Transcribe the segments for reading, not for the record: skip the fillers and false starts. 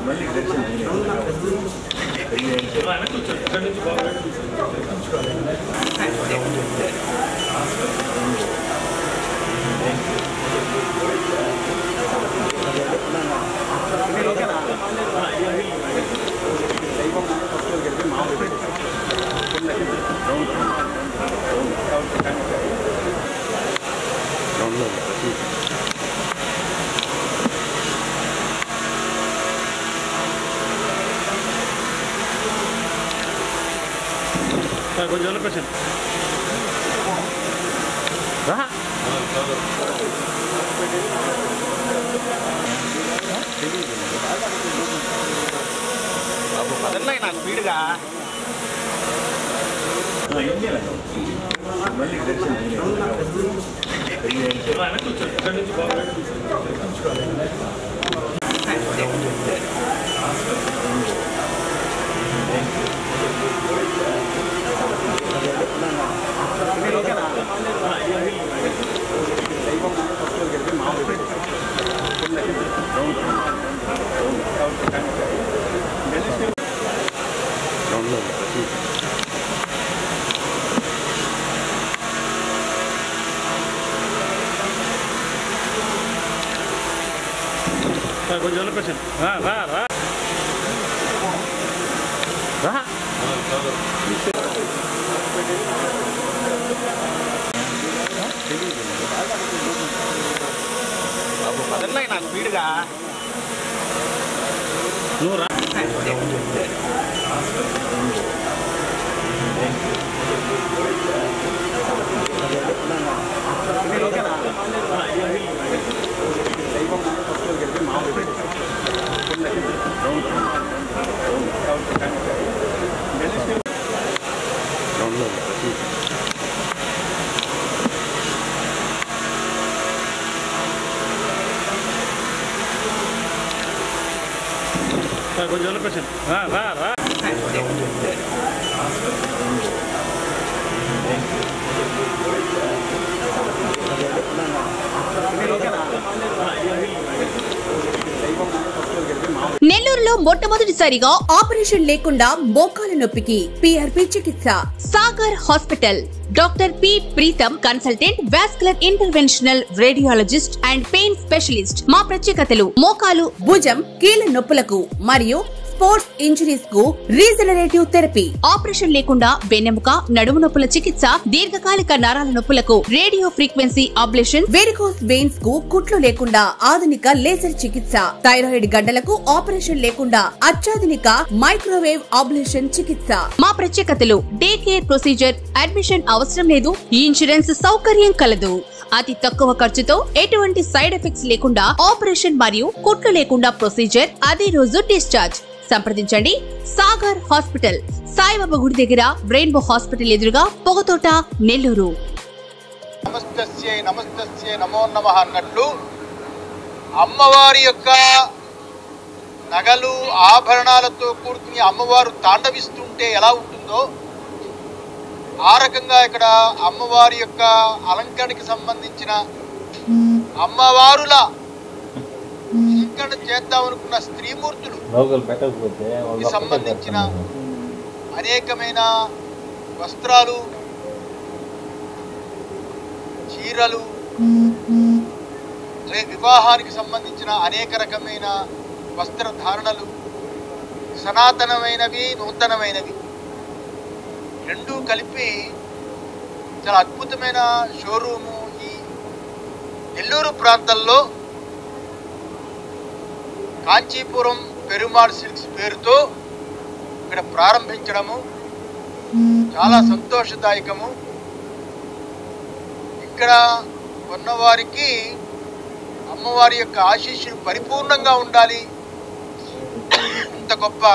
కొంచెం క్వశ్చన్ నా స్పీడ్గా కొంచెం క్వశ్చన్ నా స్పీడ్గా నువ్వు రా కొంచెం క్వశ్చన్ నెల్లూరులో మొట్టమొదటిసారిగా ఆపరేషన్ లేకుండా మోకాల నొప్పికి PRP చికిత్స. Sagar hospital. Doctor P Preetham, consultant vascular interventional radiologist and pain specialist. మా ప్రత్యేకతలు: మోకాలు, భుజం, కీళ్ల నొప్పులకు మరియు స్పోర్ట్స్ ఇంజరీస్ కు రీజనరేటివ్ థెరపీ. ఆపరేషన్ లేకుండా వెన్నెముక, నడుము నొప్పుల చికిత్స. దీర్ఘకాలిక నరాల నొప్పులకు radio frequency ablation. Varicose veins కు కుట్లు లేకుండా ఆధునిక లేజర్ చికిత్స. థైరాయిడ్ గడ్డలకు ఆపరేషన్ లేకుండా అత్యాధునిక మైక్రోవేవ్ అబ్లేషన్ చికిత్స. మా ప్రత్యేకతలు: డే కేర్ ప్రొసీజర్, అడ్మిషన్ అవసరం లేదు, ఇన్సూరెన్స్ సౌకర్యం కలదు. అతి తక్కువ ఖర్చుతో ఎటువంటి సైడ్ ఎఫెక్ట్స్ లేకుండా ఆపరేషన్ మరియు కుట్లు లేకుండా ప్రొసీజర్, అదే రోజు డిశ్చార్జ్. సంప్రదించండి సాగర్ హాస్పిటల్, సాయిబాబా గుడి దగ్గర, రెయిన్బో హాస్పిటల్ ఎదురుగా, పొగతోట, నెల్లూరు. నమస్తస్యై నమస్తస్యై నమో నమః అన్నట్లు అమ్మవారి యొక్క నగలు ఆభరణాలతో కూడుకుని అమ్మవారు తాండవిస్తుంటే ఎలా ఉంటుందో ఆ రకంగా ఇక్కడ అమ్మవారి యొక్క అలంకరణకి సంబంధించిన అమ్మవారుల అలంకరణ చేద్దామనుకున్న స్త్రీమూర్తులు సంబంధించిన అనేకమైన వస్త్రాలు, చీరలు, వివాహానికి సంబంధించిన అనేక రకమైన వస్త్రధారణలు, సనాతనమైనవి, నూతనమైనవి రెండూ కలిపి చాలా అద్భుతమైన షోరూము ఈ నెల్లూరు ప్రాంతంలో కాంచీపురం పెరుమాళ్ సిల్క్స్ పేరుతో ఇక్కడ ప్రారంభించడము చాలా సంతోషదాయకము. ఇక్కడ కొన్నవారికి అమ్మవారి యొక్క ఆశీస్సులు పరిపూర్ణంగా ఉండాలి. ఇంత గొప్ప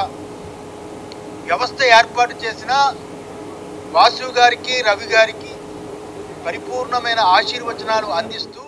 వ్యవస్థ ఏర్పాటు చేసిన వాసు గారికి, రవి గారికి పరిపూర్ణమైన ఆశీర్వచనాలు అందిస్తూ